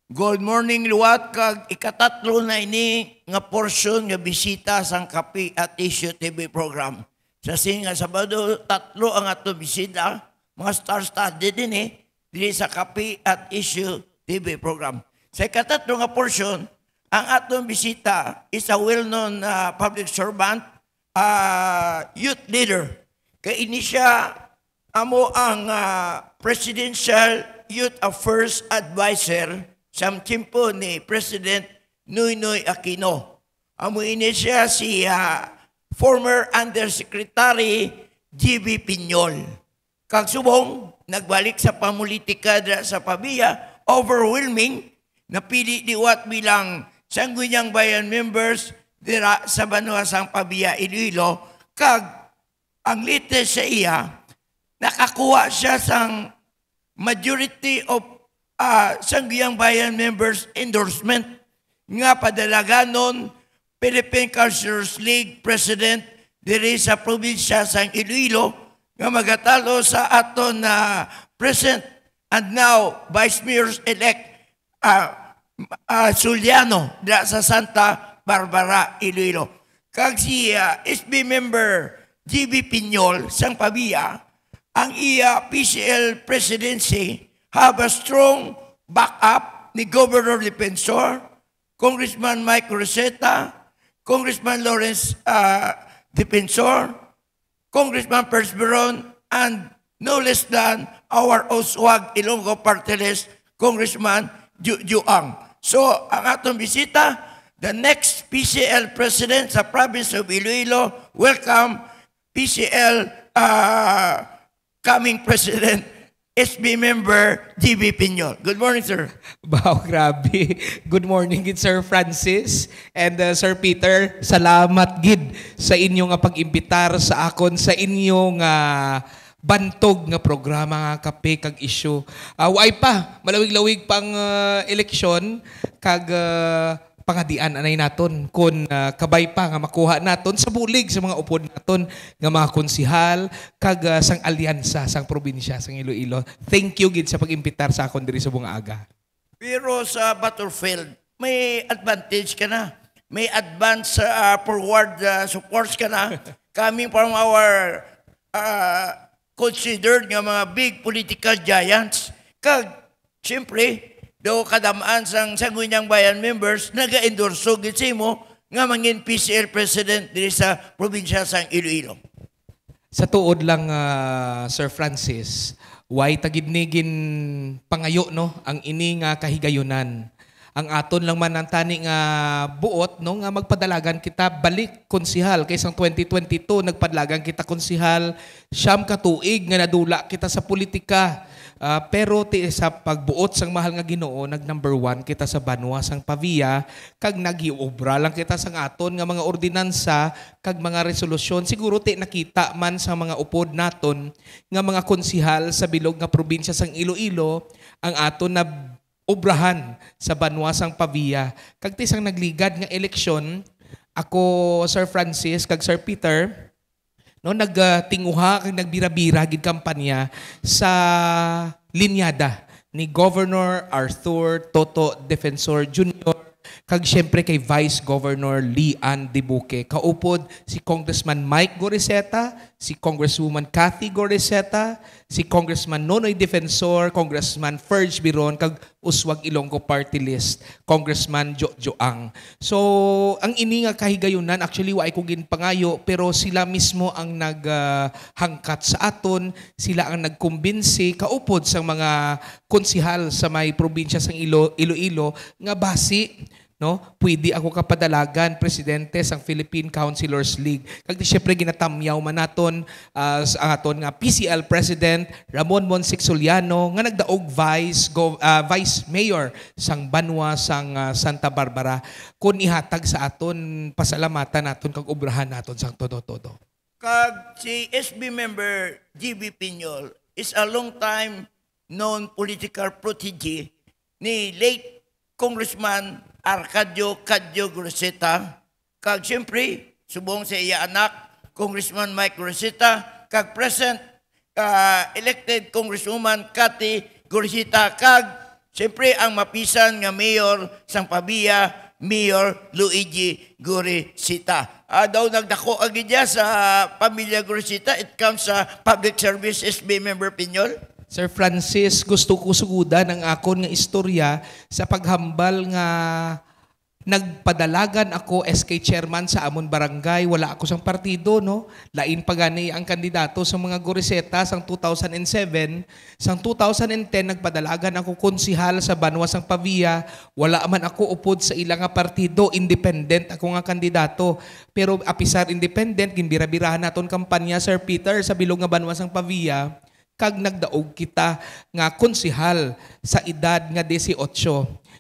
Good morning liwat kag ikatatlo na ini nga porsyon nga bisita sang Kapi at Issue TV program. Sa singa Sabado, tatlo ang ato bisita, mga star-studded din dili sa Kapi at Issue TV program. Sa ikatatlo nga porsyon, ang atong bisita is a well-known public servant, youth leader. Kay ini siya amo ang Presidential Youth Affairs Advisor sa timpo ni President Noynoy Aquino. Amo ini siya si former Undersecretary G.B. Piñol. Kag subong, nagbalik sa pamulitika sa Pabia, overwhelming, napili liwat bilang Sangguniang Bayan members dira sa Banuasang Pabia, Iloilo. Kag ang latest sa iya, nakakuha siya sang majority of Sangguniang Bayan members endorsement nga padalaganon Philippine Councilors League President diri sa probinsya sang Iloilo nga magatalo sa aton na present and now Vice Mayor-elect Suliano dira sa Santa Barbara, Iloilo. Kag si SB member GB Piñol sang Pabia, ang iya PCL presidency have a strong backup ni Governor Defensor, Congressman Mike Rosetta, Congressman Lawrence Defensor, Congressman Persperon, and no less than our Oswag Ilonggo Party List, Congressman Juang. So, ang atong bisita, the next PCL President sa province of Iloilo, welcome PCL coming President, SB member GB Piñol. Good morning, sir. Wow, grabe. Good morning, gid Sir Francis and Sir Peter. Salamat gid sa inyong pag-imbitar sa akon sa inyong bantog nga programa nga Kape kag issue. Way pa, malawig-lawig pang eleksyon kag pangadian anay naton kun kabay pa nga makuha naton sa bulig sa mga upod naton nga mga konsihal kag sang alyansa sang probinsya sang Iloilo. Thank you gid sa pag-imbitar sa akon diri sa bunga-aga. Pero sa battlefield, may advantage ka na. May advance forward supports ka na coming from our considered nga mga big political giants. Kag siyempre do kadamaan sang Sangguniang Bayan members naga-endorso gid mo nga mangin PCL president diri sa probinsya sang Iloilo. Sa tuod lang Sir Francis, way tagidnigin pangayo no ang ini nga kahigayunan. Ang aton lang man ang tani nga buot no nga magpadalagan kita balik konsihal kaysang 2022 nagpadalagan kita konsihal siyam ka tuig nga nadula kita sa politika. Pero sa pagbuot sang mahal nga Ginoo nag number 1 kita sa Banwa sang Pavia kag nagiobra lang kita sang aton nga mga ordinansa kag mga resolusyon. Siguro nakita man sa mga upod naton nga mga konsihal sa bilog nga probinsya sang Iloilo ang aton na obrahan sa Banwa sang Pavia. Kag tisang nagligad nga eleksyon, ako Sir Francis kag Sir Peter no nagtinguha kag nagbira-bira gid kampanya sa linyada ni Governor Arthur Toto Defensor Jr. kag syempre kay Vice Governor Lian Dibuque. Kaupod si Congressman Mike Goriseta, si Congresswoman Cathy Goriseta, si Congressman Nonoy Defensor, Congressman Ferge Biron, kag Uswag Ilonggo Party List, Congressman Joang. So, ang ini nga kahigayunan, actually, waay ko ginpangayo, pero sila mismo ang naghangkat sa aton, sila ang nagkumbinsi, kaupod sa mga konsihal sa may probinsya sang Iloilo, nga basi, no, pwede ako kapadalagan presidente sang Philippine Councilors League. Kag syempre ginatamyaw man naton ang aton nga PCL President Ramon Monsic Suliano nga nagdaog Vice Mayor sang Banwa sang Santa Barbara kun ihatag sa aton pasalamatan naton kag obrahan naton sang todo-todo. Kag si SB member GB Piñol is a long time known political protege ni late Congressman Arcadio Cadyo Groseta, kag siyempre, subong sa iya anak, Congressman Mike Groseta, kag present elected Congresswoman Cathy Groseta, kag Siyempre, ang mapisan nga mayor sang Pavia, Mayor Luigi Gorisita. Daw nagdako agad sa pamilya Gorisita, it comes sa public service SB member Pinyol. Sir Francis, gusto ko sugudan ang akon nga istorya sa paghambal nga nagpadalagan ako SK chairman sa amon barangay, wala ako sang partido, no? Lain pa gani ang kandidato sa mga Goriseta sang 2007. Sang 2010 nagpadalagan ako konsihal sa Banwa sang Pavia, wala man ako upod sa ilang nga partido, independent ako nga kandidato. Pero apisar independent, ginbira-birahan naton kampanya Sir Peter sa bilog nga Banwa sang Pavia, kag nagdaog kita nga konsihal sa edad nga 18.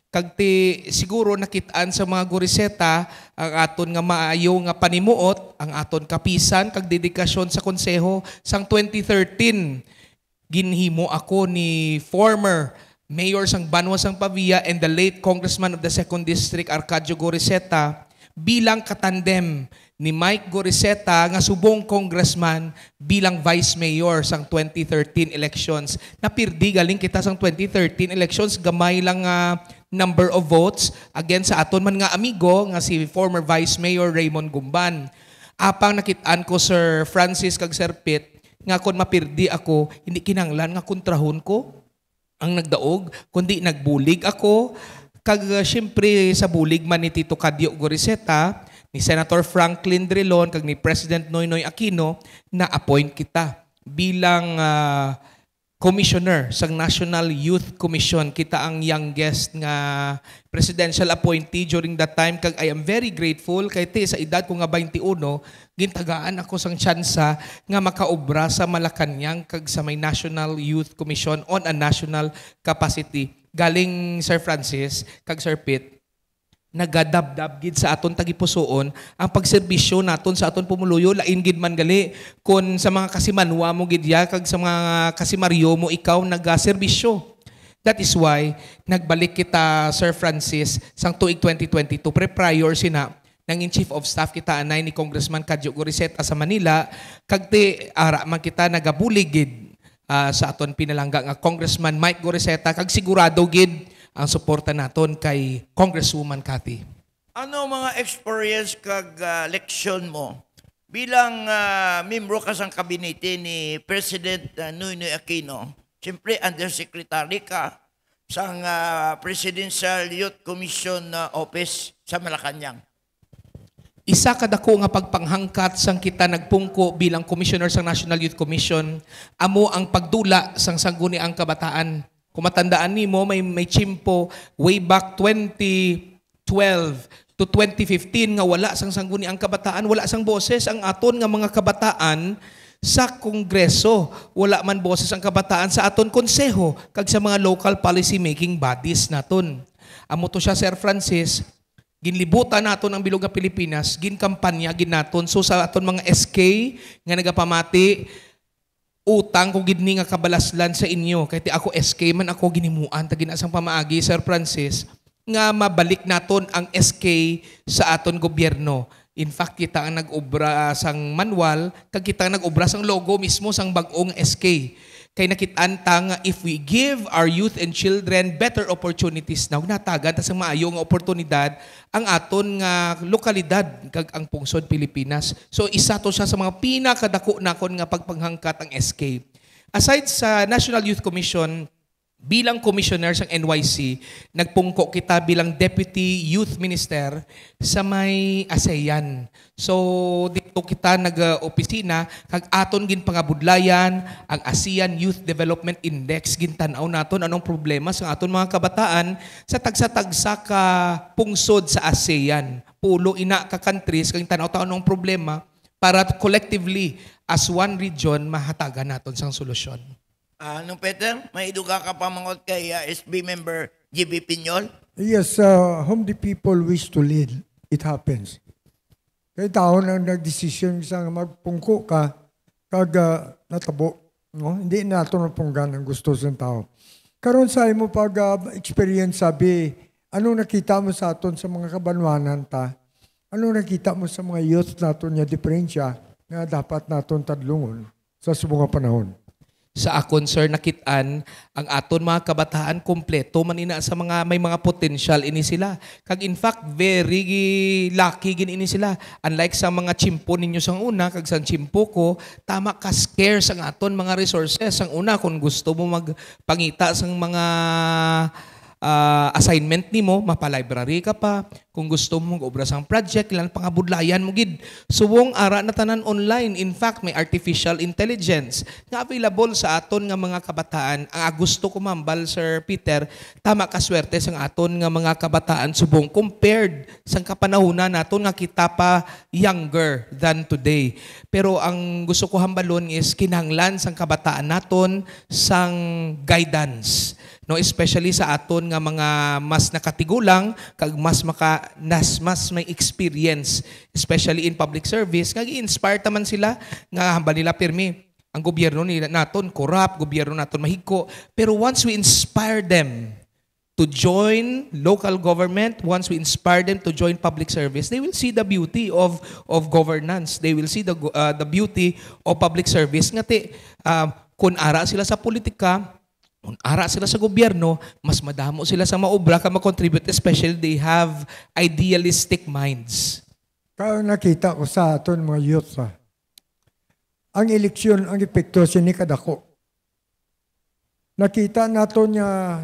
Kag ti siguro nakitaan sa mga Goriseta ang aton nga maayo nga panimuot, ang aton kapisan kag dedikasyon sa konseho sang 2013. Ginhimo ako ni former Mayor sang Banwa sang Pavia and the late Congressman of the 2nd District Arcadio Goriseta bilang katandem ni Mike Goriseta nga subong congressman bilang vice mayor sang 2013 elections. Napirdi galing kita sang 2013 elections, gamay lang number of votes against sa aton man nga amigo nga si former vice mayor Raymond Gumban. Apang nakitaan ko Sir Francis kag Sir Pit nga kon mapirdi ako, hindi kinanglan nga kontrahon ko ang nagdaog, kundi nagbulig ako. Kag syempre sa bulig man ni Tito Cadio Goriseta, ni Senator Franklin Drilon, kag ni President Noynoy Aquino, na-appoint kita bilang commissioner sa National Youth Commission. Kita ang youngest nga presidential appointee during that time, kag I am very grateful kay sa edad ko nga 21, gintagaan ako sang tsansa nga makaobra sa Malacañang kag sa may National Youth Commission on a national capacity. Galing Sir Francis kag Sir Pit, nagadabdab gid sa aton tagipusoon ang pagserbisyo naton sa aton pumuluyo, lain gid man gali kun sa mga kasimanwa mo gid ya kag sa mga kasimaryo mo ikaw nagaserbisyo. That is why nagbalik kita Sir Francis sang tuig 2022 prior sina nang in Chief of Staff kita anay ni Congressman Cadio Goriseta sa Manila, kag ti ara man kita nagabulig gid sa aton pinalangga nga Congressman Mike Goriseta, kag sigurado gid ang suporta naton kay Congresswoman Cathy. Ano mga experience kag leksyon mo bilang membro ka sang kabinete ni President Noynoy Aquino? Siyempre, undersecretary ka sang Presidential Youth Commission Office sa Malacañang. Isa kadako nga pagpanghangkat sang kita nagpungko bilang commissioner sang National Youth Commission, amo ang pagdula sang sangguniang kabataan. Kung matandaan nimo, may chimpo way back 2012 to 2015 nga wala sang sangguniang kabataan, wala sang boses ang aton nga mga kabataan sa Kongreso. Wala man boses ang kabataan sa aton konseho kag sa mga local policy making bodies naton. Amo to siya Sir Francis, ginlibutan naton ang bilog nga Pilipinas, ginkampanya gid naton. So sa aton mga SK nga nagapamati, utang ko gid ni nga kabalaslan sa inyo. Kay ti ako SK man ako ginimuan ta ginasang pamaagi Sir Francis nga mabalik naton ang SK sa aton gobyerno. In fact, kita ang nag-obra sang manual, kag kita ang nag-obra sang logo mismo sang bag-ong SK. Kay nakitaan ta nga if we give our youth and children better opportunities now, natagan ta sang maayo nga oportunidad ang aton nga lokalidad kag ang pungsod Pilipinas. So isa to siya sa mga pinakadako nakon nga pagpanghangkat ang SK. Aside sa National Youth Commission, bilang commissioner sa NYC, nagpungko kita bilang Deputy Youth Minister sa may ASEAN. So dito kita nag-opisina, kag aton gin pangabudlayan ang ASEAN Youth Development Index. Gintanaw naton anong problema sa aton mga kabataan sa tagsa-tagsa ka pungsod sa ASEAN. Pulo ina ka countries, kag tanaw ta anong problema para collectively as one region mahatagan naton sang solusyon. Nung Peter, may iduga ka pa mangot kay SB member GB Pinyol? Yes, whom the people wish to lead, it happens. Kaya tao na nagdesisyon isang magpungko ka, kag natabo. No? Hindi nato napunggan ang gusto sa tao. Karon sa mo pag experience sabi, anong nakita mo sa aton sa mga kabanwanan ta? Anong nakita mo sa mga youth naton nga diferensya nga dapat naton tadlungon sa subong panahon? sa akon, sir, nakitaan ang aton mga kabataan kompleto manina sa mga may mga potential ini sila. Kag in fact, very lucky gin ini sila. Unlike sa mga chimpo ninyo sang una, kag sang chimpo ko, tama ka scarce ang aton mga resources. Ang una, kung gusto mo magpangita sang mga assignment nimo, mapa-library ka pa. Kung gusto mo mag-obra sang project, ilan pangabudlayan mo gid. Suwong ara na tanan online. In fact, may artificial intelligence nga available sa aton nga mga kabataan. Ang gusto ko mambal, Sir Peter, tama ka swerte sang aton nga mga kabataan subong compared sang kapanahunan naton nga kita pa younger than today. Pero ang gusto ko hambalon is kinahanglan sang kabataan naton sang guidance. No, especially sa aton nga mga mas nakatigulang kag mas may experience, especially in public service, kag i-inspire taman sila nga hambal nila pirmi ang gobyerno nila naton corrupt, gobyerno naton mahigko, pero once we inspire them to join local government, once we inspire them to join public service, they will see the beauty of governance. They will see the beauty of public service. Ngati kun ara sila sa politika, kung ara sila sa gobyerno, mas madamo sila sa maobra ka mag-contribute, especially they have idealistic minds. Kaya nakita ko sa aton mga youth, ang eleksyon, ang epekto sinikadako. Nakita nato niya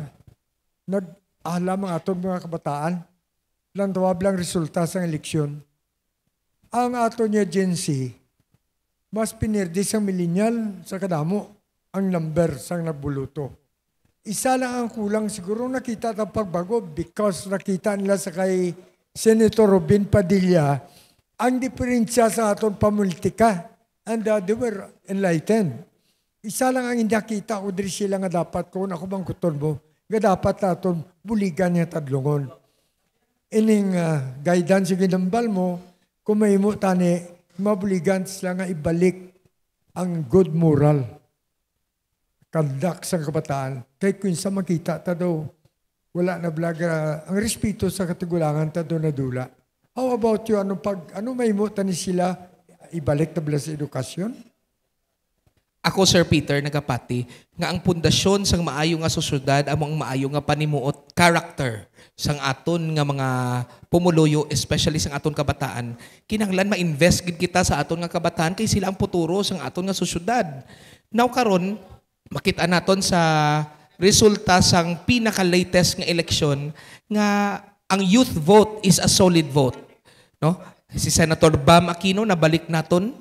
nag-alam ang aton mga kabataan, lantawab lang resulta sa eleksyon. Ang aton niya Gen Z, mas pinirdi sa millennial sa kadamo ang number sang nagbuluto. Isa lang ang kulang siguro nakita ang pagbago because nakita nila sa kay Senator Robin Padilla ang diferensya sa aton pamulitika and they were enlightened. Isa lang ang hindi nakita ko diri sila nga dapat ko ako bang kuton mo nga dapat aton buligan niya tadlungon. Ining guidance yung ginambal mo kung may mo tani mabuligan sila nga ibalik ang good moral. Kandak sa kabataan, kay kung sa makita, tado, wala na blaga, ang respeto sa katigulangan, tado na dula. How about you? Ano may imutan ni sila, ibalik na bala sa edukasyon? Ako, Sir Peter, nagapati, nga ang pundasyon sang maayo nga susyudad, among maayo nga panimuot, character, sang aton nga mga pumuluyo, especially sang aton kabataan, kinahanglan ma-invest gid kita sa aton nga kabataan, kay sila ang futuro sang aton nga susyudad. Now karon, makita naton sa resulta sang pinaka-latest nga eleksyon nga ang youth vote is a solid vote. No? Si Senator Bam Aquino nabalik naton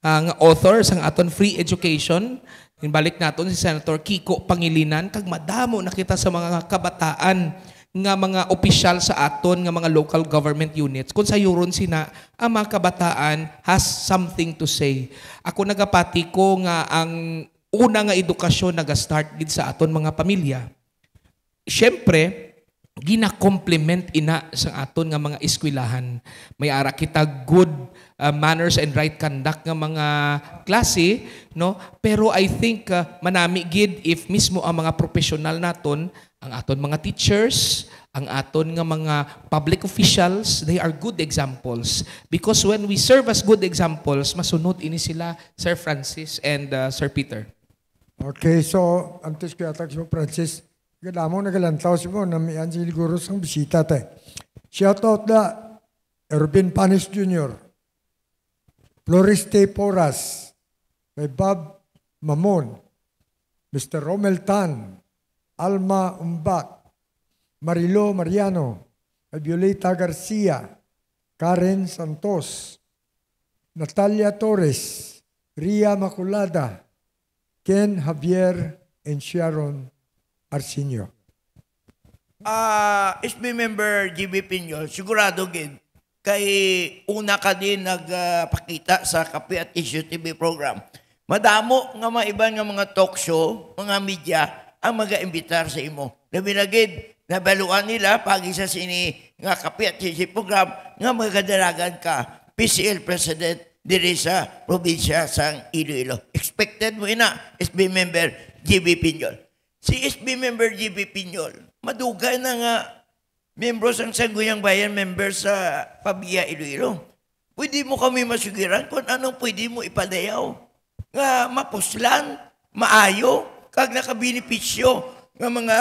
nga author sang aton free education. Balik naton si Senator Kiko Pangilinan kag madamo nakita sa mga kabataan nga mga opisyal sa aton nga mga local government units kung sayuron sina ang mga kabataan has something to say. Ako nagapati ko nga ang una nga edukasyon naga-start gid sa aton mga pamilya. Siyempre, gina-complement ina sa aton nga mga eskwelahan. May ara kita good manners and right conduct nga mga klase, no? Pero I think manami gid if mismo ang mga professional naton, ang aton mga teachers, ang aton nga mga public officials, they are good examples. Because when we serve as good examples, masunod ini sila, Sir Francis and Sir Peter. Okay, so, antes ko yatak si Francis, kadamo nagalantaw si mo, namiyan siguro sang bisita tayo. Shout out na Ervin Panis Jr., Floriste Porras, kay Bob Mamon, Mr. Romel Tan, Alma Umbak, Marilo Mariano, kay Violeta Garcia, Karen Santos, Natalia Torres, Ria Maculada, Ken Javier and Sharon Arsenio. SB member GB Pinyol, sigurado gid kay una ka din nagpakita sa Kape at Issue TV program. Madamo nga mga iban nga mga talk show, mga media ang mag-iimbitar sa imo. Labi na gid nabaluan nila pagi sa sini nga Kape at Issue program nga magkadalagan ka PCL President diri sa probinsya sang Iloilo. Expected mo ina, SB member GB Pinyol. Si SB member GB Pinyol, madugay na nga membro sang Sangguniang Bayan, member sa Pabia Iloilo. Pwede mo kami masugiran kung anong pwede mo ipadayaw. Nga mapuslan, maayo kag nakabenepisyo ng mga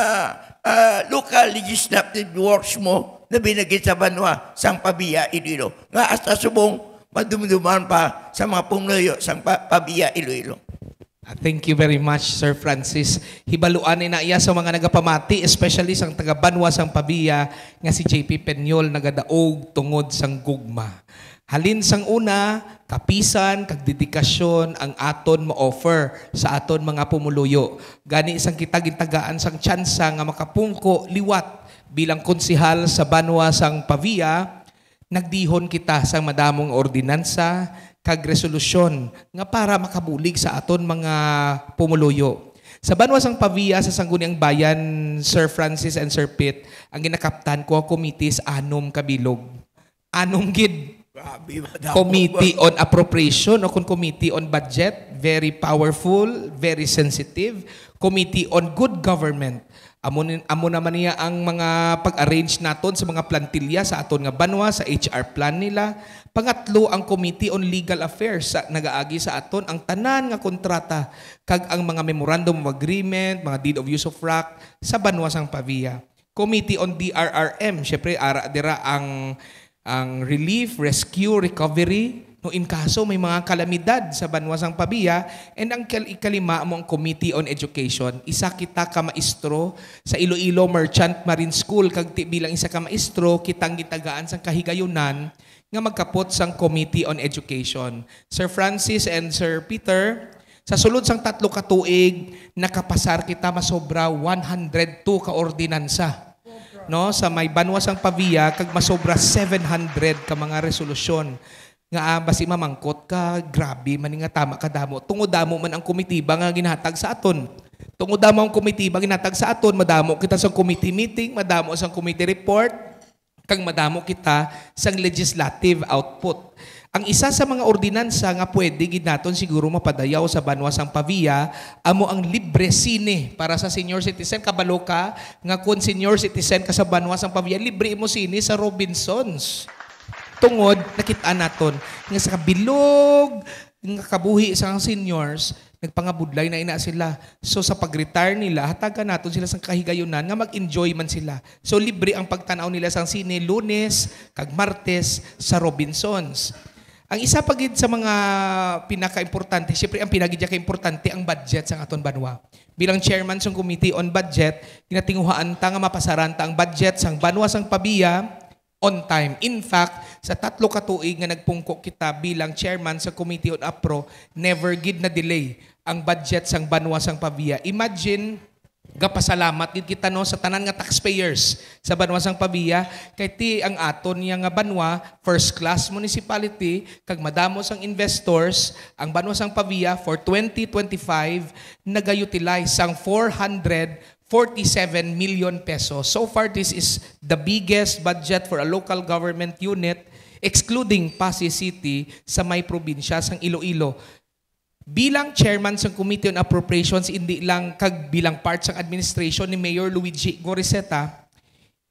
local legislative works mo na binagit sa Banwa, sang Pabia, Iloilo. Nga hasta subong madumduman pa sa mga pumuluyo sang Pabia, Iloilo. Thank you very much, Sir Francis. Hibaluan na iya sa mga nagapamati, especially sang taga Banwa sang Pabia, nga si JP Peñol nagadaog tungod sang gugma. Halin sang una, kapisan, kag dedikasyon ang aton mo-offer sa aton mga pumuluyo. Gani isang kitag-intagaan sang tsansa nga makapungko liwat bilang konsihal sa Banwa sang Pavia, nagdihon kita sang madamong ordinansa kag resolusyon nga para makabulig sa aton mga pumuluyo. Sa Banwa sang Pavia sa Sangguniang Bayan, Sir Francis and Sir Pitt, ang ginakaptan ko ang committees 6 kabilog. 6 gid. Committee on Appropriation o kung Committee on Budget, very powerful, very sensitive. Committee on Good Government. Amo naman niya ang mga pag-arrange naton sa mga plantilya sa aton nga Banwa, sa HR plan nila. Pangatlo, ang Committee on Legal Affairs nagaagi sa aton ang tanan nga kontrata kag ang mga memorandum of agreement, mga deed of use of RAC sa Banwa sang Pavia. Committee on DRRM, syempre ara dira ang relief, rescue, recovery, no in kaso may mga kalamidad sa Banwa sang Pavia, and ang ikalima mo ang Committee on Education. Isa kita ka maestro sa Iloilo Merchant Marine School, kag bilang isa ka maestro kitang gitagaan sang kahigayunan nga magkapot sang Committee on Education. Sir Francis and Sir Peter, sa sulod sang 3 ka tuig, nakapasar kita masobra 102 ka ordinansa. No, sa may Banwa sang Pavia kag masobra 700 ka mga resolusyon nga basi mamangkot ka, grabe man nga tama kadamo. Tungod damo man ang komitiba nga ginhatag sa aton. Tungod damo ang komitiba ginhatag sa aton, madamo kita sa committee meeting, madamo sa committee report, kag madamo kita sang legislative output. Ang isa sa mga ordinansa nga pwede gid naton siguro mapadayaw sa Banwa sang Pavia, amo ang libre sine para sa senior citizen. Kabalo ka nga kung senior citizen ka sa Banwa sang Pavia, libre mo sine sa Robinsons. Tungod nakita naton nga sa kabilog nga kabuhi sa seniors, nagpangabudlay na ina sila. So sa pag-retire nila, hatagan naton sila sang kahigayunan nga mag-enjoy man sila. So libre ang pagtanaw nila sang sine Lunes kag Martes sa Robinsons. Ang isa pa gid sa mga pinaka-importante, syempre ang pinagidya ka-importante ang budget sa aton Banwa. Bilang chairman sa Committee on Budget, ginatinguhaan ta nga mapasaran ta ang budget sang Banwa sang Pavia on time. In fact, sa 3 ka tuig nga nagpungko kita bilang chairman sa Committee on APRO, never gid na delay ang budget sang Banwa sang Pavia. Imagine gapasalamat gid kita no sa tanan nga taxpayers sa Banwa sang Pavia kay ti ang aton nga Banwa first class municipality kag madamo sang investors. Ang Banwa sang Pavia for 2025 nagayutilize sang 447 million pesos. So far this is the biggest budget for a local government unit excluding Pasig City sa may probinsya sang Iloilo. Bilang chairman sa Committee on Appropriations, hindi lang kag bilang part sa administration ni Mayor Luigi Goriseta,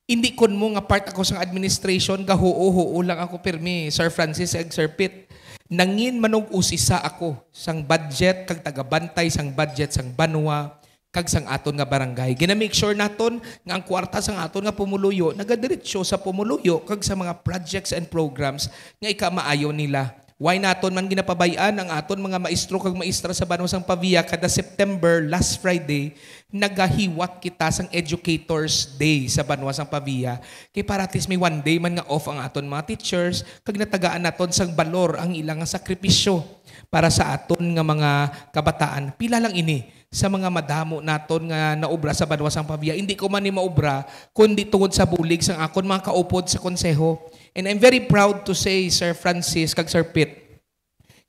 hindi kun mo nga part ako sa administration, gahuo-huo lang ako pirmi, Sir Francis and Sir Pitt. Nangin manog usisa ako sang budget, kag tagabantay sang budget sang Banwa, kag sang aton nga barangay. Gina-make sure naton nga ang kwarta sang aton nga pumuluyo, nagadiretso sa pumuluyo, kag sa mga projects and programs nga ikamaayo nila. Why naton man ginapabayaan ang aton mga maestro kag maestra sa Banwa sang Pavia kada September last Friday nagahiwat kita sang Educators Day sa Banwa sang Pavia. Kay para at least may 1 day man nga off ang aton mga teachers kag natagaan naton sang balor ang ilang nga sakripisyo para sa aton nga mga kabataan. Pila lang ini sa mga madamo naton nga naobra sa Banwa sang Pavia. Hindi ko man ni maobra kundi tungod sa bulig sang akon mga kaupod sa konseho. And I'm very proud to say, Sir Francis kag Sir Pitt,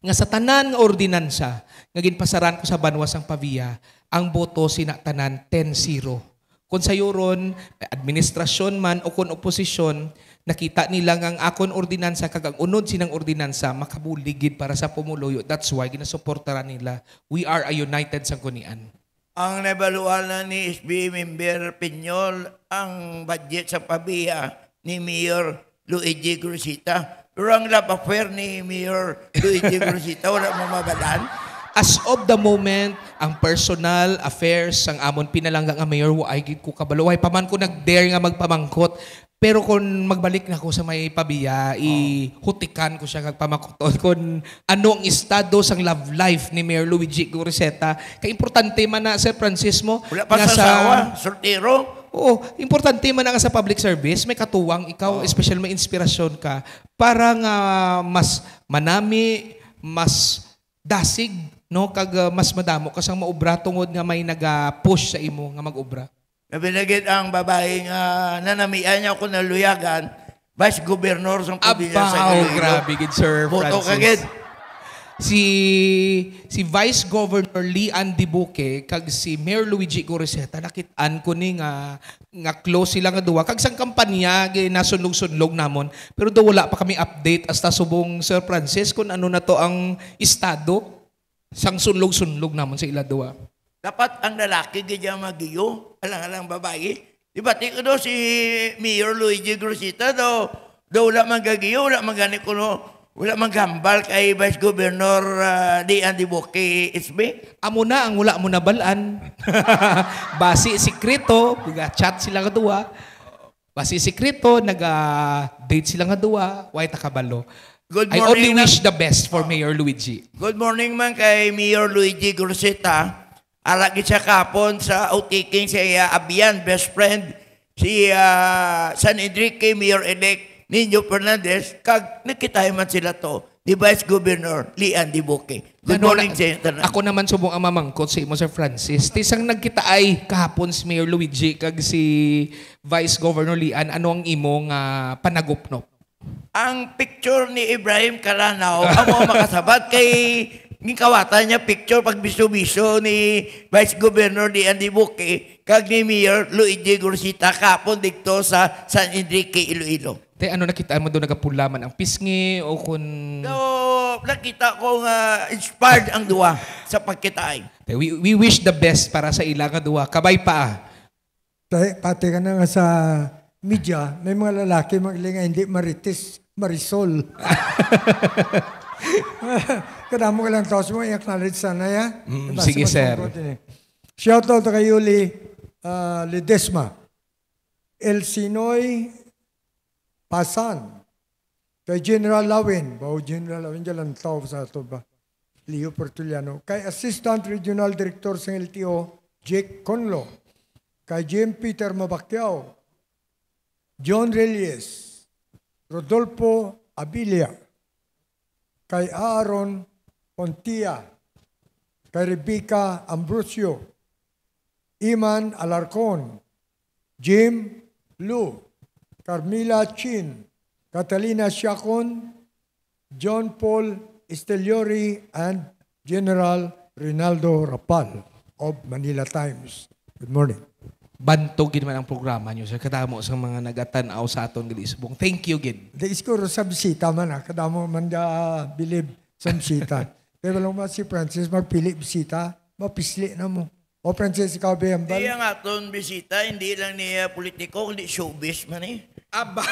nga sa tanan nga ordinansa nga ginpasaran ko sa Banwa sang Pavia, ang boto sinatanan 10-0. Kung sayuron, administrasyon man o kung oposisyon, nakita nila nga ang akon ordinansa kag ang unod sinang ordinansa makabuligid para sa pumuluyo. That's why ginasuportaran nila. We are a united sanggunian. Ang nabaluan na ni SB Member Peñol ang budget sa Pavia ni Mayor Luigi Grosita. Pero ang love affair ni Mayor Luigi Grosita, wala mamabalan. as of the moment, ang personal affairs ang amon pinalangga nga mayor wa ay gid ko kabalo. Way paman ko nag-dare nga magpamangkot. Pero kung magbalik na ko sa may pabiya, ihutikan ko siya kagpamangkoton kung ano ang estado sang love life ni Mayor Luigi Goriseta. Kay importante man na Sir Francismo Wala pa nga sa asawa, soltero. Oo, importante man nga sa public service, may katuwang ikaw, especially may inspirasyon ka para nga mas manami, mas dasig, no, kag mas madamo kasang maubra tungod nga may naga-push sa imo nga mag-ubra. Nabinagid ang babae nga nanamian niya ako na luyagan, Vice Governor sa probinsya sa Abaw, Iloilo. grabe gid Sir Boto Francis. kagid. Si Vice Governor Lee Andy Buke kag si Mayor Luigi Goriseta nakit-an ko ni nga close sila nga duwa kag sang kampanya nasunlog-sunlog namon pero do wala pa kami update hasta subong Sir Francis kung ano na to ang estado sang sunlog-sunlog namon sa ila duwa. Dapat ang lalaki ganyan magiyo, alang-alang babae. Diba, ko daw si Mayor Luigi Goriseta daw wala magagiyo, wala magani kuno. Wala maghambal kay Vice Governor Lee Andy Buke SB. Amo na ang wala mo na balaan. Basi sekreto, chat sila nga duwa. Basi sekreto, naga-date sila nga duwa, way takabalo. Good I morning. only wish the best for Mayor Luigi. Good morning man kay Mayor Luigi Goriseta. Aragit siya kapon sa outtaking si Abian, best friend, si San Enrique Mayor-elect Nino Fernandez, kag nakitay man sila to, ni Vice Governor Lee Andy Buke. Good morning sa inyo. Ako naman subong ang mamangkot sa imo, Sir Francis. Tisang nagkita ay kahapon si Mayor Luigi kag si Vice Governor Lian, ano ang imong panagupnop? Ang picture ni Ibrahim Caranaw, amo makasabat kay ngikawatan niya picture pag biso-biso ni Vice Governor Lee Andy Buke kag ni Mayor Luigi Goriseta kapon dito sa San Enrique, Iloilo. Te, ano nakita mo doon nagapulaman ang pisngi o kung... So, nakita ko nga inspired ang duwa sa pagkitaay. Te, we wish the best para sa ilang duwa. Kabay pa. Pati ka na nga sa media, may mga lalaki maglinga hindi marites, marisol. Kadamo ka lang tapos mo i-acknowledge sana ya. Sige, sir. Shout out kay Yuli Ledesma. El Sinoy Pasan. Kay General Lawin. General Lawin dyan lang tao sa ito ba? Leo Portuliano. Kay Assistant Regional Director sa LTO, Jake Conlo. Kay Jim Peter Mabacquiao. John Reyes. Rodolfo Abilia. Kay Aaron Pontia. Kay Rebecca Ambrosio. Iman Alarcon. Jim Lu. Carmila Chin, Catalina Siacon, John Paul Esteliori, and General Rinaldo Rapal of Manila Times. Good morning. Bantog gid man ang programa nyo, sir. Kadamo sa mga nagatanaw sa aton gali subong. Thank you gid. Di iskuro sa bisita man kadamo man believe sa bisita. Pero lang si Francis magpili bisita, mapisli na mo. O Francis, ikaw ba yung Hindi ang aton bisita, hindi lang niya politiko, kundi showbiz man eh. Aba!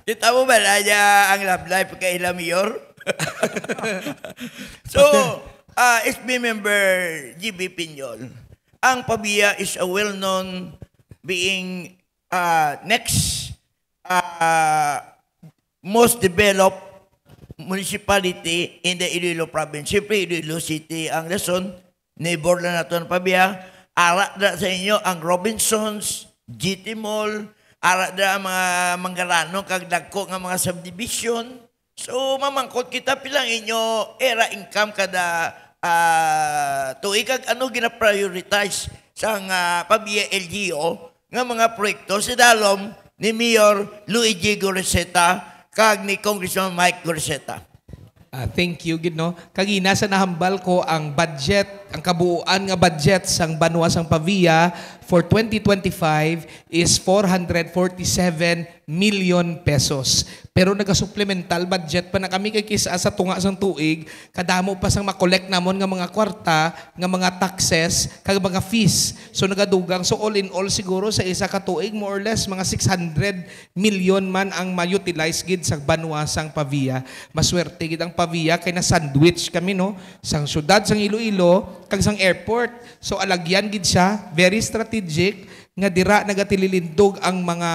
Kita mo ba na niya ang love life kay La Mayor? So, SB member GB Pinyol, ang Pabia is a well-known being next most developed municipality in the Iloilo province. Siyempre, Iloilo City ang rason, neighbor lang natin Pabia. Ara na sa inyo ang Robinsons, GT Mall, ara na ang mga manggarano, kagdagko ng mga subdivision. So, mamangkot kita pilang inyo era income kada tuig kag ano gina-prioritize sa Pabia LGO nga mga proyekto sa dalom ni Mayor Luigi Goriseta kag ni Congressman Mike Goriseta. Thank you, gid no. Kagina sa nahambal ko ang budget ang kabuuan nga budget sang Banwa sang Pavia for 2025 is 447 million pesos. Pero nagasupplemental budget pa na kami kay kisa sa tunga sang tuig, kadamo pa sang makolek namon nga mga kwarta, nga mga taxes, kag mga fees. So nagadugang, so all in all siguro sa isa ka tuig more or less mga 600 million man ang ma-utilize gid sa Banwa sang Pavia. Maswerte gid ang Pavia kay na sandwich kami no sang syudad sang Iloilo kag sang airport. So alagyan gid siya, very strategic nga dira nagatililindog ang mga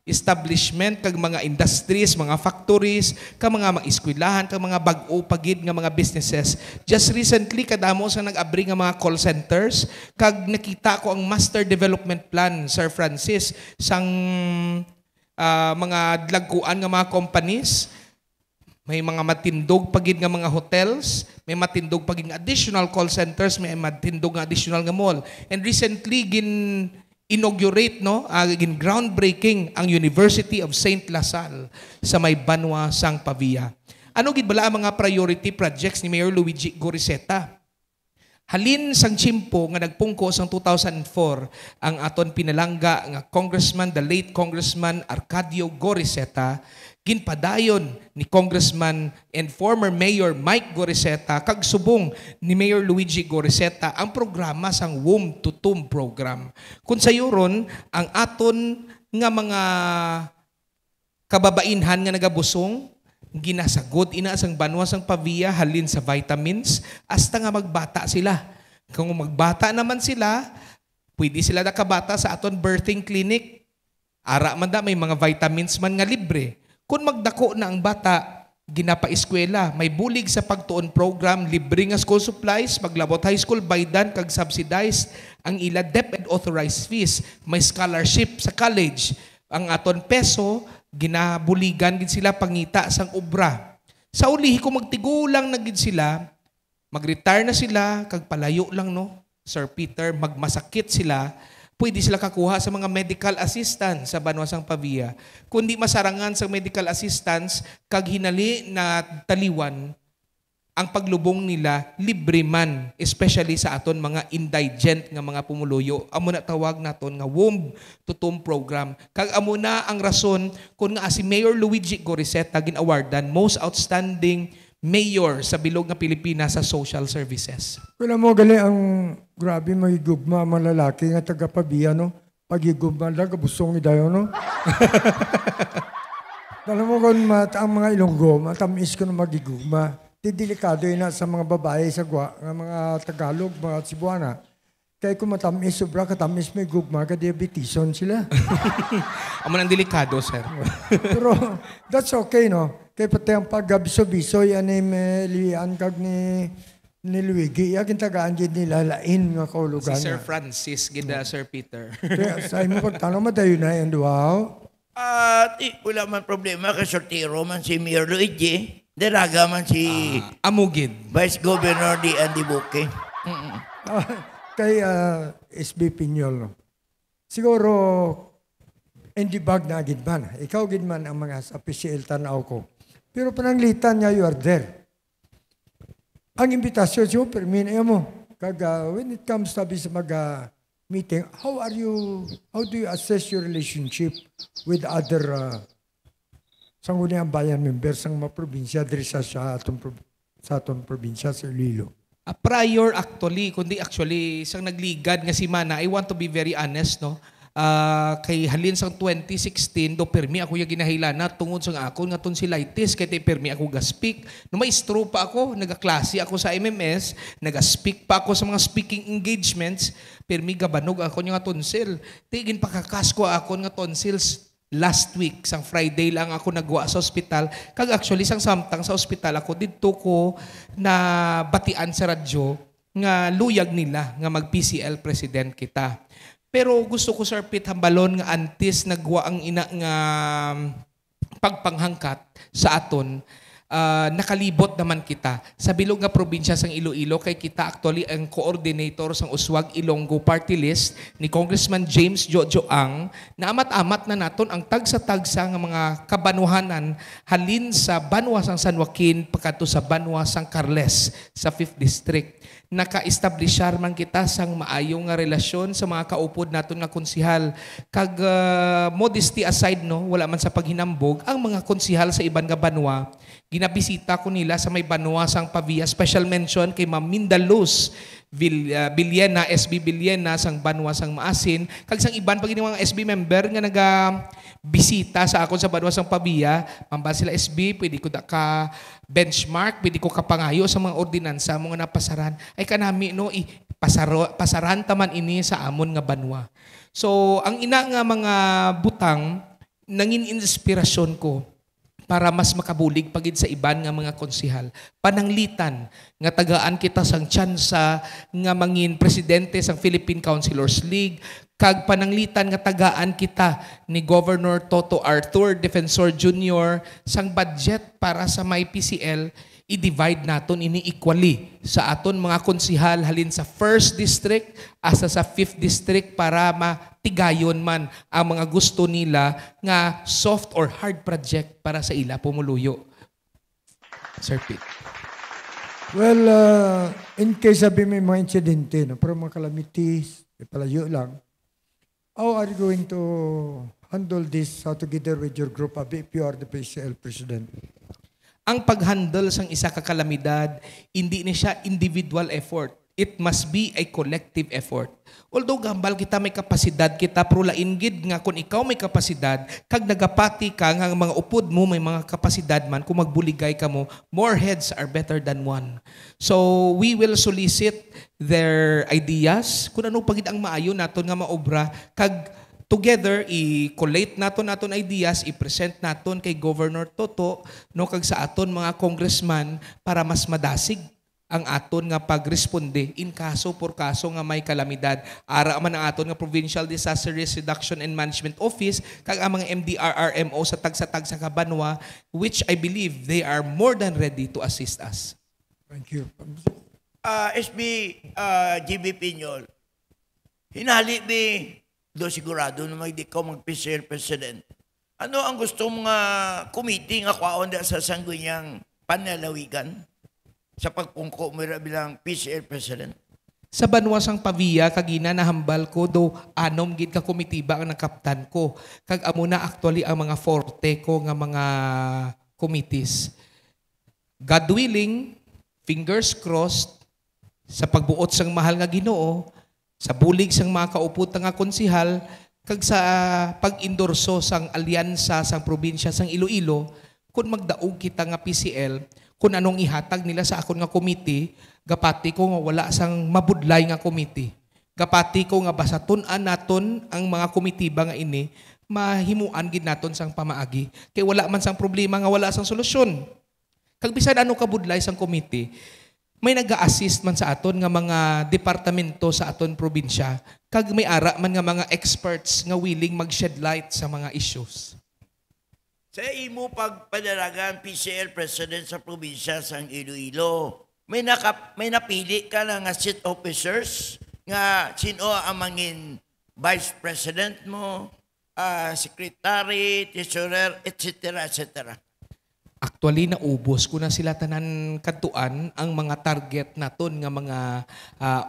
establishment kag mga industries, mga factories, kag mga eskwelahan, kag mga bag-o pagid nga mga businesses. Just recently kadamo sa nag-abri nga mga call centers kag nakita ko ang Master Development Plan, Sir Francis, sang mga dlagkuan nga mga companies. May mga matindog pagid nga mga hotels, may matindog pagid nga additional call centers, may matindog nga additional nga mall. And recently inaugurate gin groundbreaking ang University of St. Lasal sa may Banwa sang Pavia. Ano gid bala ang mga priority projects ni Mayor Luigi Goriseta? Halin sang Chimpo nga nagpungko sang 2004 ang aton pinalangga nga Congressman, the late Congressman Arcadio Goriseta, ginpadayon ni Congressman and former Mayor Mike Goriseta kag subong ni Mayor Luigi Goriseta ang programa sang Womb to Tomb program. Kung sayuron ang aton nga mga kababainhan nga nagabusong ginasagod ina sang Banwa sang Pavia halin sa vitamins hasta nga magbata sila. Kung magbata naman sila, pwede sila nakabata sa aton birthing clinic. Ara man da may mga vitamins man nga libre. Kung magdako na ang bata, ginapa-eskwela, may bulig sa pagtuon program, libre nga school supplies, paglabot high school, baydan, kag subsidized ang ila DepEd and authorized fees. May scholarship sa college. Ang aton peso, ginabuligan gid sila pangita sang obra. Sa ulihi kung magtigulang na gid sila, mag-retire na sila, kag palayo lang no, Sir Peter, magmasakit sila, pwede sila kakuha sa mga medical assistance sa Banwa sang Pavia. Kundi masarangan sa medical assistance, kag hinali na taliwan, ang paglubong nila libre man, especially sa aton mga indigent nga mga pumuluyo. Amo na tawag naton nga Womb to Tomb program. Kag amo na ang rason kung nga si Mayor Luigi Goriseta gin-awardan most outstanding mayor sa bilog nga Pilipinas sa social services. Wala mo gali ang grabe may gugma mga lalaki nga taga Pavia no. Pagigugma lang kabusong ni dayo no. Alam mo kung ang mga Ilonggo, matamis ko na magigugma. Delikado yun na sa mga babae sa mga Tagalog, mga Cebuana. Kaya kung matamis, sobra katamis may gugma, ka-diabetison sila. Amo nang delikado, sir. Pero that's okay, no? Kaya pati ang pag-abiso-biso, yan ay lian kag ni Luigi. Yan tagaan dyan nila lain nga kaulugan. Si Sir Francis, gida Sir Peter. Kaya sa imo pagtanong, madayo na yan, wow. At wala man problema, kasortiro man si Mayor Luigi. Dalaga man si Amugid. Vice Governor di Andy Buque. Kay SB Piñol. No? Siguro, hindi bag na agad man. Ikaw agad man ang mga official tanaw ko. Pero pananglitan niya, you are there. Ang imbitasyon siya, permina mo. When it comes to sa meeting, how do you assess your relationship with other sangguniang bayan members ng mga probinsya diri sa atong probinsya sa Iloilo? Prior kundi actually, isang nagligad nga si Mana, I want to be very honest, no? Kay halin sang 2016, do permi ako yung ginahilana tungod sa akon nga tonsillitis, kaya permi ako ga-speak. No, may istro pa ako, nagaklase ako sa MMS, naga-speak pa ako sa mga speaking engagements, permi gabanog ako yung tonsil. Tigin pakakasko ako nga tonsils. Last week, sang Friday lang ako nagwa sa ospital. Kag actually, sang samtang sa ospital ako, dito ko na batian sa radyo nga luyag nila nga mag-PCL president kita. Pero gusto ko, Sir Pete, hambalon nga antes nagwa ang ina nga pagpanghangkat sa aton, nakalibot naman kita sa bilog nga probinsya sang Iloilo kay kita actually ang coordinator sang Uswag Ilonggo Party List ni Congressman James Jojo Ang na amat-amat na naton ang tagsa-tagsa nga mga kabanuhanan halin sa Banwa sang San Joaquin pagkadto sa Banwa sang Carles sa 5th District. naka-establishar man kita sang maayong nga relasyon sa mga kaupod naton nga konsihal. Kag modesty aside, no, wala man sa paghinambog, ang mga konsihal sa iban nga banwa, ginabisita ko nila sa may banwa sang Pavia. Special mention kay Ma'am Minda Luz Villena, SB Villena, sang banwa sang Maasin. Kag sang iban pag mga SB member nga bisita sa akon sa banwa sang Pavia, mambal sila SB, pwede ko da ka benchmark, pwede ko kapangayo sa mga ordinansa mga napasaran. Ay kanami no, pasaran taman ini sa amon nga banwa. So, ang ina nga mga butang nangin inspirasyon ko para mas makabulig pagid sa iban nga mga konsihal. Pananglitan nga tagaan kita sang tsansa nga mangin presidente sang Philippine Councilors League, kag pananglitan nga tagaan kita ni Governor Toto Arthur Defensor Jr. sang budget para sa may PCL, i-divide naton ini equally sa aton mga konsihal halin sa 1st District asa sa 5th District para matigayon man ang mga gusto nila nga soft or hard project para sa ila pumuluyo. Sir Pete. Well, in case sabi may mga insidente, no, pero mga calamities, palayo lang, how are you going to handle this together with your group if you are the PCL President? Ang pag-handle sang isa ka kalamidad, hindi ni siya individual effort. It must be a collective effort. Although gambal kita may kapasidad kita, pero laingid nga kung ikaw may kapasidad, kag nagapati ka nga mga upod mo may mga kapasidad man, kung magbuligay ka mo, more heads are better than one. So we will solicit their ideas, kung ano pagid ang maayo naton nga maobra, kag together, i-collate naton ideas, i-present naton kay Governor Toto, no, kag sa aton mga congressman para mas madasig ang aton nga pagresponde in kaso por kaso nga may kalamidad. Ara man ang aton nga Provincial Disaster Risk Reduction and Management Office kag ang mga MDRRMO sa tagsa-tag sa Kabanwa, which I believe they are more than ready to assist us. Thank you. SB GB Piñol, hinali do sigurado na di ko mag-PCL President. Ano ang gusto mga committee nga kwaon sa sanggunyang panlalawigan sa pagpungko mo bilang PCL President? Sa banwa sang Pavia, kagina nahambal ko do anom gid ka komitiba ang nakaptan ko. Kag amo na actually ang mga forte ko nga mga committees. God willing, fingers crossed, sa pagbuot sang mahal nga Ginoo, sa bulig sang mga kaupot nga konsihal, kag sa pag-endorso sang alyansa sang probinsya sang Iloilo, kung magdaog kita nga PCL, kung anong ihatag nila sa akon nga committee, gapati ko nga wala sang mabudlay nga committee. Gapati ko nga basatun-an naton ang mga komitiba nga ini, mahimuan gid naton sang pamaagi. Kay wala man sang problema nga wala sang solusyon. Kag bisan ano kabudlay sang committee, may nag-a-assist man sa aton nga mga departamento sa aton probinsya, kag may ara man nga mga experts nga willing mag-shed light sa mga issues. Sa imo pagpadalagan PCL President sa probinsya sang Iloilo, may napili ka na nga seat officers nga sino ang mangin Vice President mo, Secretary, Treasurer, etc. etc. Actually, naubos ko na sila tanan kadtuan ang mga target naton nga mga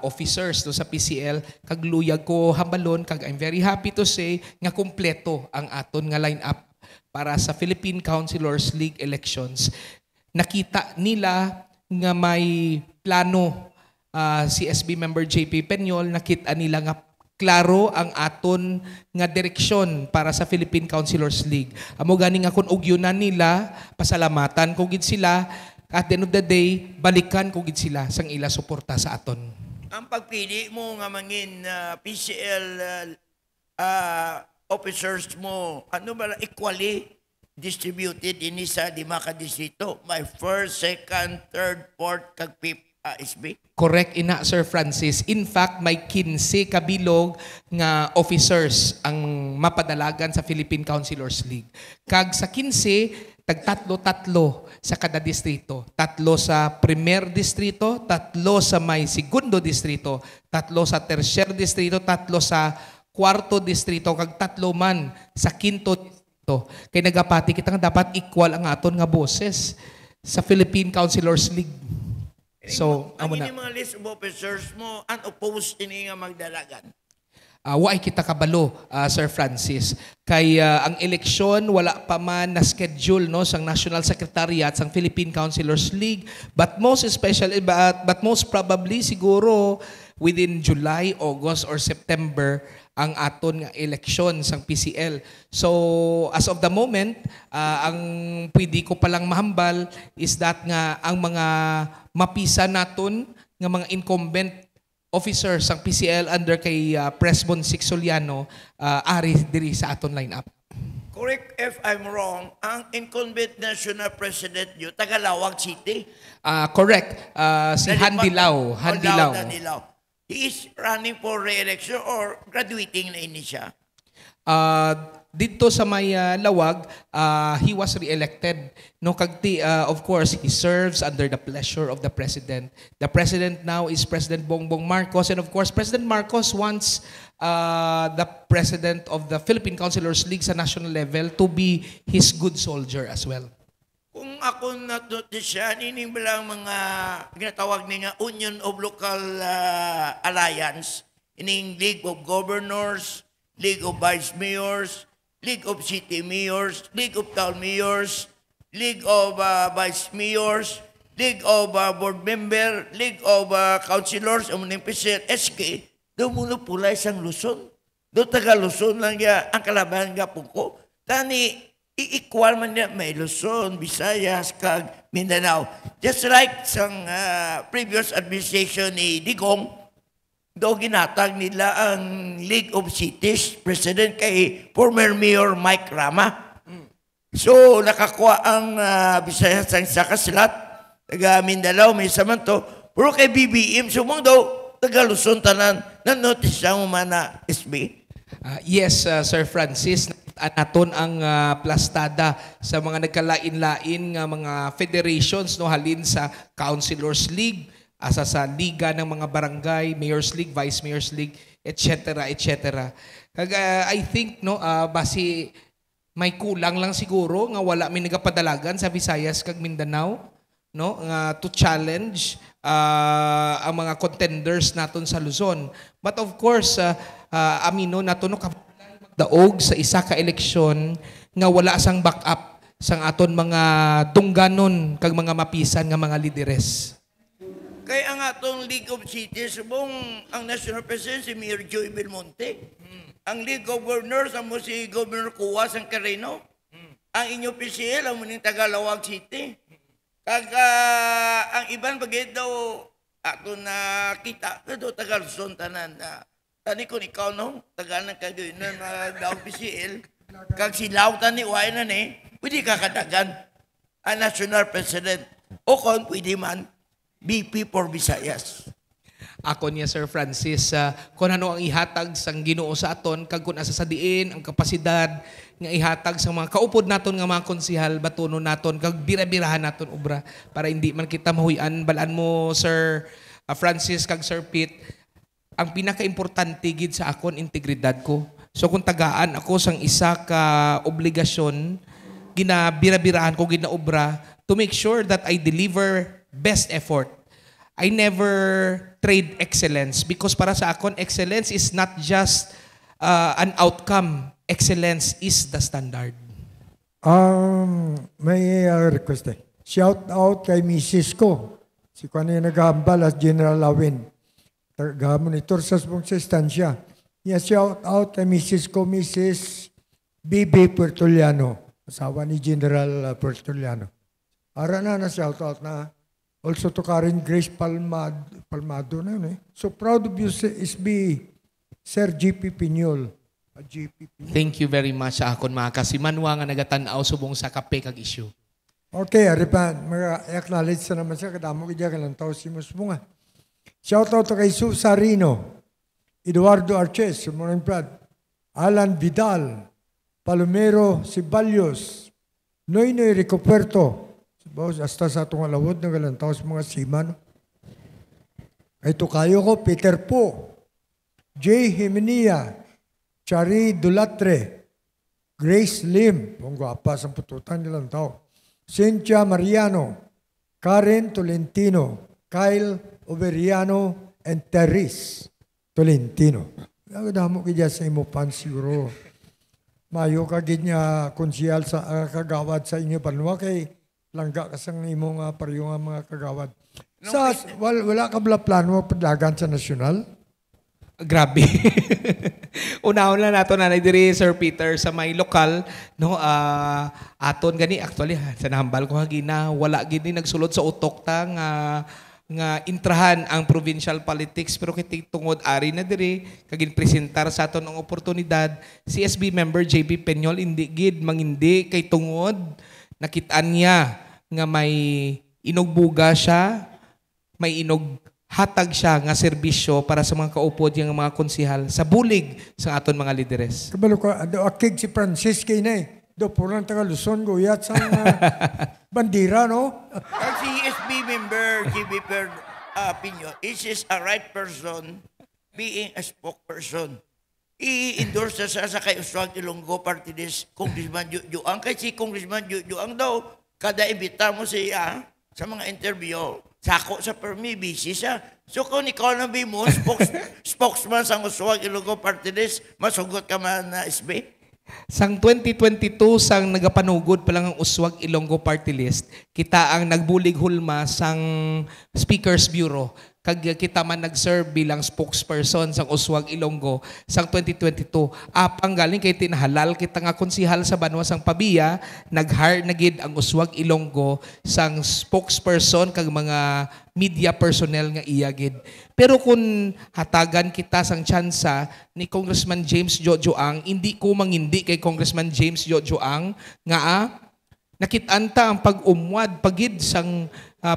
officers no, sa PCL. Kag luyag ko hambalon, kag I'm very happy to say nga kumpleto ang aton nga lineup para sa Philippine Councilors League elections. Nakita nila nga may plano si SB member JP Peñol, nakita nila nga klaro ang aton nga direksyon para sa Philippine Councilors League. Amo gani nga kun ugyunan nila, pasalamatan ko gid sila, at the end of the day, balikan ko gid sila sang ila suporta sa aton. Ang pagpili mo nga mangin PCL officers mo, ano ba equally distributed ini sa 5 ka distrito? May 1st, 2nd, 3rd, 4th, kag 5th SB? Correct ina, Sir Francis. In fact, may 15 kabilog nga officers ang mapadalagan sa Philippine Councilors League. Kag sa 15, tag-tatlo sa kada distrito. 3 sa primer distrito, 3 sa may segundo distrito, 3 sa tercer distrito, 3 sa kwarto distrito, kag 3 man sa quinto distrito. Kay nagapati kita nga dapat equal ang aton nga boses sa Philippine Councilors League. So, ang amo na. ini mga list of officers mo, unopposed ini nga magdalagan. Waay kita kabalo, Sir Francis. Kay ang eleksyon wala pa man na schedule no sang National Secretariat sang Philippine Councilors League, but most probably siguro within July, August or September ang aton nga eleksyon sang PCL. So as of the moment, ang pwede ko palang mahambal is that nga ang mga mapisa naton nga mga incumbent officer sang PCL under kay Presbon Sixoliano ari diri sa aton lineup. Correct if I'm wrong, ang incumbent national president nyo, Tagalawag City. Correct. Si Handilao. Handilao. He is running for re-election or graduating na ini siya? Dito sa may Lawag, he was re-elected. No, of course, he serves under the pleasure of the President. The President now is President Bongbong Marcos. And of course, President Marcos wants the President of the Philippine Councilors League sa national level to be his good soldier as well. Kung ako notice siya, nining bilang mga ginatawag niya Union of Local Alliance, ining League of Governors, League of Vice Mayors, League of City Mayors, League of Town Mayors, League of Vice Mayors, League of Board Member, League of Councilors, amuning PCL, SK, doon muna pula isang Luzon. Doon taga Luzon lang niya ang kalaban nga po. Tani, i-equal man niya may Luzon, Visayas, kag Mindanao. Just like sang previous administration ni Digong, do ginatag nila ang League of Cities, President kay former Mayor Mike Rama. So, nakakuha ang Visayas ang sakaslat, taga Mindanao, may samanto, pero kay BBM, sumong daw, taga Luzon tanan, na-notice siya mo man na SB. Yes, Sir Francis, naton ang plastada sa mga nagkalain-lain nga mga federations no halin sa Councilors League, asa sa liga ng mga barangay, Mayor's League, Vice Mayor's League, etc. etc. I think no basi may kulang lang siguro nga wala may nagapadalagan sa Visayas kag Mindanao no nga to challenge ang mga contenders naton sa Luzon. But of course amino naton no daog sa isa ka eleksyon nga wala sang backup sang aton mga dungganon kag mga mapisan nga mga lideres. Kaya ang atong League of Cities, ang National President si Mayor Joey Belmonte. Ang League of Governors, mo si Governor Cuas ang Carreno. Ang inyo PCL, ang muning Tagalawag City. Kag ang iban bagay daw, ato na kita, daw Tagaluzon tanan na. Tani ko ikaw no, tagal ng kagayunan na daw PCL. Kag silaw tani, uway na ni, pwede ka kadagan ang National President. O kung pwede man, BP for Visayas. Ako niya, Sir Francis, kung ano ang ihatag sang Ginoo sa aton, kag kung asa sa diin, ang kapasidad nga ihatag sa mga kaupod naton nga mga konsihal, batuno naton, kag bira-birahan naton ubra, para hindi man kita mahuyan. Balaan mo, Sir Francis, kag Sir Pete, ang pinaka-importante gid sa akon, integridad ko. So kung tagaan ako sang isa ka obligasyon, ginabira-birahan ko, ginaobra, to make sure that I deliver best effort. I never trade excellence because para sa akon, excellence is not just an outcome. Excellence is the standard. May request eh. Shout out kay Mrs. ko. Si Kwan yung naghahambal as General Lawin. Taga-monitor sa mong sistansya. Shout out kay Mrs. ko, Mrs. B.B. Puertoliano. Asawa ni General Puertoliano. Ara na shout out na. Also to Karen Grace Palmado na yun eh. So proud of you, SB, Sir GP Pinyol. Thank you very much sa akon mga kasimanwa nga nagatanaw subong sa kape kag issue. Okay, Aripan, mag-acknowledge na naman siya. Kadamo kaya ka lang tao si Musmo nga. Shout out to kay Sue Sarino, Eduardo Arches, Morning Brad, Alan Vidal, Palomero Sibalios, Noynoy Ricopuerto, hasta sa itong alawod na galantaw sa mga siman. Ito kayo ko, Peter Po, Jay Jimenia, Chari Dulatre, Grace Lim, ang gwapa sa pututan nilang tao, Cynthia Mariano, Karen Tolentino, Kyle Overiano, and Teres Tolentino. Damo kaya sa imo pan siguro. Mayo kagid niya konsyal sa kagawad sa inyo panwa kay langga kasang imong pareho nga mga kagawad. Sa wala ka bala plano padlagan sa nasyonal? Grabe. Unahon lang nato na diri Sir Peter sa may lokal no aton gani actually sa nahambal ko hagina wala gid ni nagsulod sa utok ta nga intrahan ang provincial politics pero kiti tungod ari na diri kagin presentar sa aton ang oportunidad si SB member JB Peñol hindi gid mangindi kay tungod nakitaan niya nga may inugbuga siya may hatag siya nga serbisyo para sa mga kaupod yung mga konsihal sa bulig sa aton mga lideres. Kabalo ko, akig si Francis kay na eh. Do pulang taga Luzon, guyat sa bandira, no? Ang si SB member, GB Pino, is a right person being a spokesperson. I-endorse sa kay Uswag Ilonggo Party List, Congressman Jujuang. Kasi si Congressman Jujuang daw, kada imbita mo siya sa mga interview, sako sa permi, busy siya. So kung ikaw na mo, spokesman sa Uswag Ilonggo Party List, masugot ka man na SB? Sang 2022, sang nagapanugod pa lang ang Uswag Ilonggo Party List, kita ang nagbulig hulma sang Speakers Bureau. Kag kita man nag-serve bilang spokesperson sang Uswag Ilonggo sang 2022. Apang galing kay tinahalal kita nga konsihal sa Banwa sang Pabia, nag-hire na gid ang Uswag Ilonggo sang spokesperson kag mga media personnel nga iya gid. Pero kung hatagan kita sang tsansa ni Congressman James Jojoang, hindi ko mangindi kay Congressman James Jojoang nga nakitanta ang pag-umwad pagid sang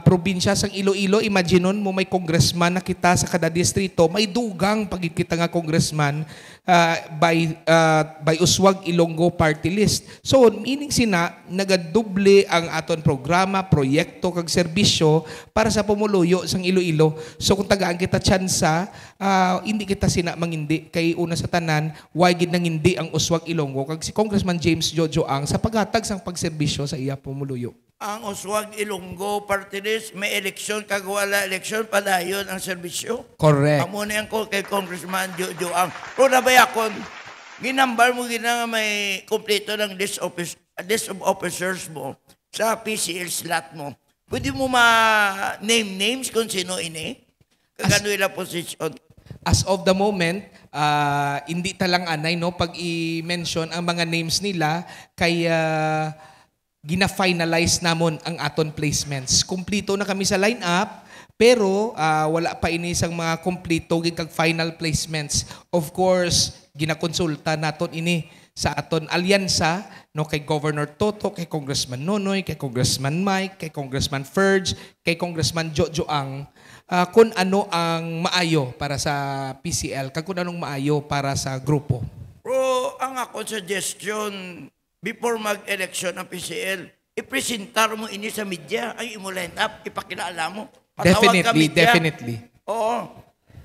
probinsya sang Iloilo. Imaginon mo may congressman na kita sa kada distrito, may dugang pagid kita nga congressman by Uswag Ilonggo Party List. So meaning sina nagadoble ang aton programa, proyekto kag serbisyo para sa pumuluyo sang Iloilo. So kung tagaan kita tsansa, hindi kita sina mangindi kay una sa tanan why gid nangindi ang Uswag Ilonggo kag si Congressman James Jojoang sa paghatag sang pagserbisyo sa iya pumuluyo. Ang Uswag Ilonggo Party List, may eleksyon, kag wala eleksyon, padayon ang serbisyo. Correct. Amo na yan ko kay Congressman Jojoang. Pero nabayakon, ginambal mo gina nga may kompleto ng list of officers mo sa PCL slot mo. Pwede mo ma-name names kung sino ini? Kagano ila position? As of the moment, hindi talang anay no pag i-mention ang mga names nila kay gina-finalize namon ang aton placements. Kumplito na kami sa lineup, pero wala pa ini sang mga kumplito kag final placements. Of course, ginakonsulta naton ini sa aton alyansa no kay Governor Toto, kay Congressman Nonoy, kay Congressman Mike, kay Congressman Ferge, kay Congressman Jojoang kung ano ang maayo para sa PCL, kag kung anong maayo para sa grupo. Pero ang ako suggestion, before mag-election ng PCL, ipresentar mo ini sa media, ay imo line up, ipakilala mo. Patawag ka media. Definitely. Oo.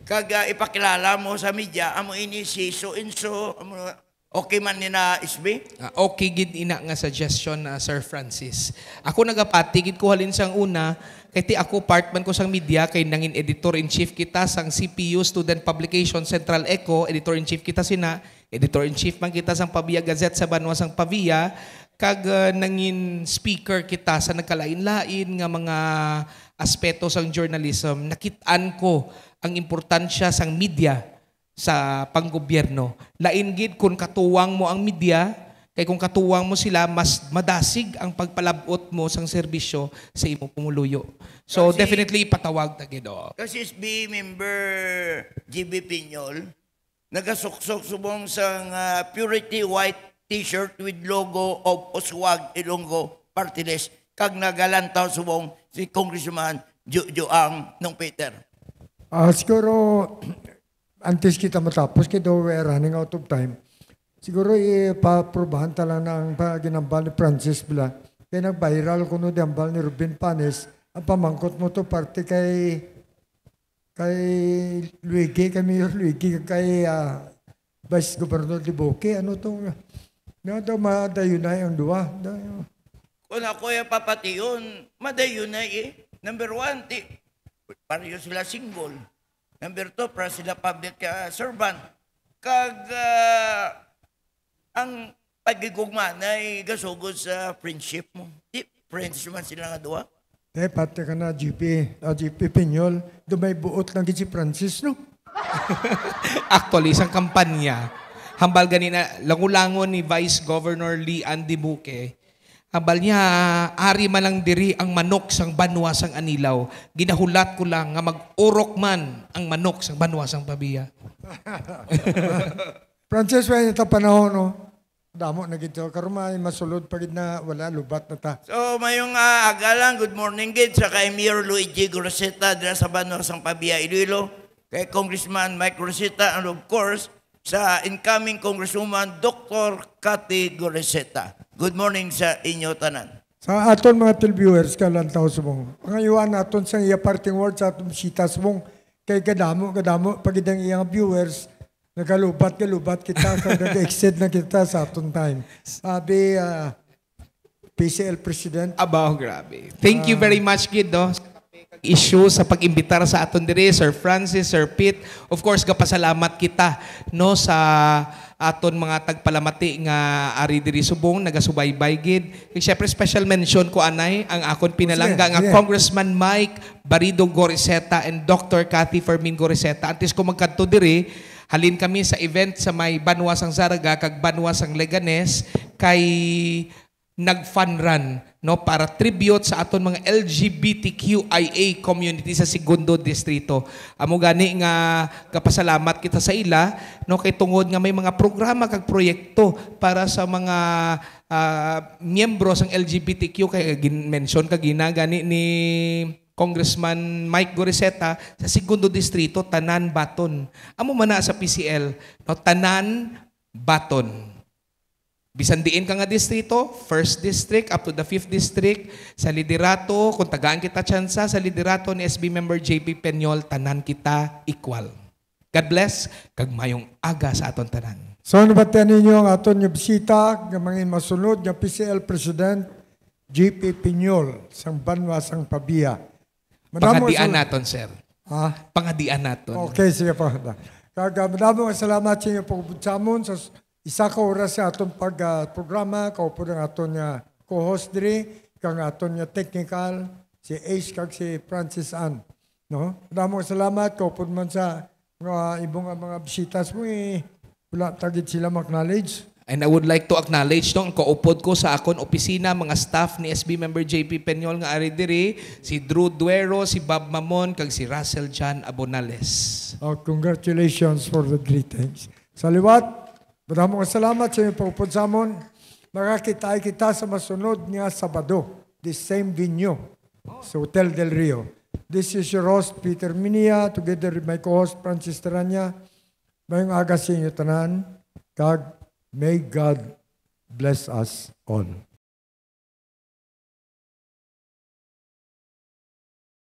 Kag ipakilala mo sa media, amo ini si so and so, okay man ni na SB? Okay gid ina nga suggestion na Sir Francis. Ako nagapati gid ko halin sang una, kay ti ako part man ko sang media kay nangin editor-in-chief kita sang CPU Student Publication Central Eco, editor-in-chief kita sina, editor-in-chief man kita sang Pavia Gazette sa Banwa sang Pavia, kag nangin speaker kita sa nagkalain-lain nga mga aspeto sang journalism. Nakit-an ko ang importansya sang media sa panggobyerno. Lain gid kung katuwang mo ang media, kay kung katuwang mo sila, mas madasig ang pagpalabot mo sang serbisyo sa imo pumuluyo. So definitely patawag ta gid. Kasi SB member GB Piñol, nagasuksok subong sang purity white t-shirt with logo of Uswag Ilonggo Party List, kag nagalantaw subong si Congressman Jojoang nung Peter. Siguro, antes kita matapos, kaya we're running out of time. Siguro ipaprobahan talang ng ginambal ni Francis Bla. Kaya nag-viral ko no diambal ni Ruben Panes. Ang pamangkot mo to parte kay Luigi, kay Mayor Luigi, kay Vice Governor Liboque. Ano itong, daw madayunay ang duwa. Kung ako yung papatiyon, madayunay eh. Number one, pareho sila single. Number 2, para sila public servant. Kag ang pagigugma na gasugod sa friendship mo. Di, friends man sila nga duwa. Pati ka na, GP Pinyol, may buot lang si Francis, no? Actually, isang kampanya, hambal ganina, langulangon ni Vice Governor Lee Andy Buke, hambal niya, ari man lang diri ang manok sang banwa sang anilaw. Ginahulat ko lang nga mag-urok man ang manok sang banwa sang pabiya. Francis, may ito panahon, no? Damo na gito. Karumay, masulod pagid na wala, lubat na ta. So, mayong agalang, good morning gid sa kay Mayor Luigi Goroseta dira sa Banwa sang Pabia, Iloilo, kay Congressman Mike Goroseta, and of course, sa incoming Congresswoman Dr. Cathy Goroseta. Good morning sa inyo tanan. Sa aton mga televiewers, kalantaw subong. Ngayuan aton sa iya parting words sa aton bisita subong, kay kadamo, pagid ang iyang viewers, nagalubat kita, nag-exceed na kita sa aton time. Sabi, PCL President. Abaw, grabe. Thank you very much, Kid, no? Issue sa pag-imbitar sa aton diri, Sir Francis, Sir Pete. Of course, kapasalamat kita, no, sa aton mga tagpalamati nga ari diri subong, nagasubaybay gid. Siyempre, special mention ko anay, ang akon pinalangga nga Congressman Mike Barido Goriseta and Dr. Cathy Fermin Goriseta. Antes ko magkadto diri, halin kami sa event sa may Banwa sang Zaraga kag Banwa sang Leganes kay nag-fun run, no, para tribute sa aton mga LGBTQIA community sa segundo distrito. Amo gani nga kapasalamat kita sa ila, no, kay tungod nga may mga programa kag proyekto para sa mga miyembro sang LGBTQ kay mention kag gani ni Congressman Mike Goriseta sa segundo distrito, Tanan, Baton. Amo man na sa PCL, no, Tanan, Baton. Bisan diin ka nga distrito, 1st district up to the 5th district, sa liderato, kung tagaan kita tsansa, sa liderato ni SB member JP Peñol, tanan kita equal. God bless, kag mayong aga sa aton tanan. So, nabatian ninyo ang aton yung bisita, ng mga masunod, ng PCL President JP Peñol, sang Banwa, sang Pabia. Pangadian naton, sir. Ha? Pangadian naton. Okay, sige po. Madaming salamat sa inyo pagpunsamon sa isa ka oras sa aton pag-programa, kaupo ng aton co-host diri, kang aton technical, si Ace kag si Francis Ann. No? Maraming salamat, kaupo man sa mga ibong mga bisitas mo, wala tagit sila mag-knowledge. And I would like to acknowledge no, ang kaupod ko sa akon opisina, mga staff ni SB member JP Peñol nga ari diri, si Drew Duero, si Bob Mamon, kag si Russell John Abonales. Congratulations for the greetings. Sa liwat, maraming salamat sa inyong pagpupod sa amon. Makakita kita sa masunod nga Sabado, this same venue, sa Hotel Del Rio. This is your host, Peter Minia, together with my co-host, Francis Teranya. Mayong aga sa inyo tanan, kag may God bless us all.